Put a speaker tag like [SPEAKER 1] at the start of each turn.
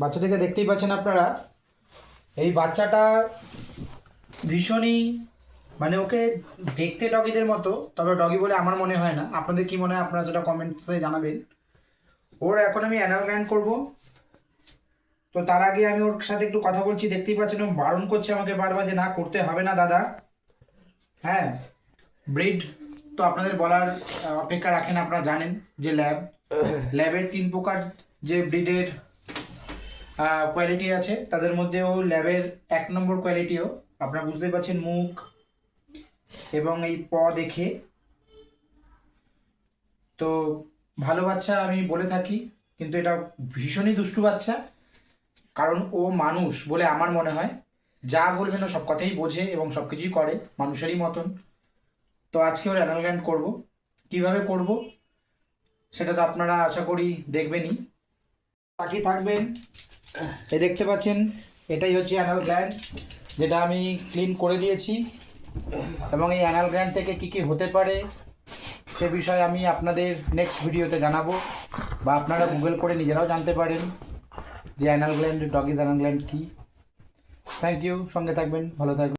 [SPEAKER 1] বাচ্চাটাকে দেখতেই পাচ্ছেন আপনারা। এই বাচ্চাটা ভীষণই মানে ওকে দেখতে ডগিদের মতো, তবে ডগি বলে আমার মনে হয় না। আপনাদের কি মনে হয় আপনারা সেটা কমেন্টসে জানাবেন। ওর এখন আমি অ্যানাল গ্র্যান্ড করবো, তো তার আগে আমি ওর সাথে একটু কথা বলছি। দেখতেই পাচ্ছেন ও বারণ করছে আমাকে বারবার যে না করতে হবে না দাদা। হ্যাঁ, ব্রিড তো আপনাদের বলার অপেক্ষা রাখেন। আপনারা জানেন যে ল্যাবের 3 প্রকার যে ব্রিডের কোয়ালিটি আছে, তাদের মধ্যেও ল্যাবের 1 নম্বর কোয়ালিটিও আপনারা বুঝতেই পারছেন মুখ এবং এই দেখে। তো ভালো বাচ্চা আমি বলে থাকি, কিন্তু এটা ভীষণই দুষ্টু বাচ্চা। কারণ ও মানুষ বলে আমার মনে হয়, যা বলবেন ও সব কথাই বোঝে এবং সব কিছুই করে মানুষেরই মতন। তো আজকে ওর অ্যানাল গ্র্যান্ড করবো। কীভাবে করব সেটা তো আপনারা আশা করি দেখবেনই, তাকিয়ে থাকবেন। এই দেখতে পাচ্ছেন, এটাই হচ্ছে অ্যানাল গ্ল্যান্ড, যেটা আমি ক্লিন করে দিয়েছি। এবং এই অ্যানাল গ্ল্যান্ড থেকে কী কী হতে পারে সে বিষয়ে আমি আপনাদের নেক্সট ভিডিওতে জানাবো, বা আপনারা গুগল করে নিজেরাও জানতে পারেন যে anal gland, doggy's anal gland কী। থ্যাংক ইউ, সঙ্গে থাকবেন, ভালো থাকবেন।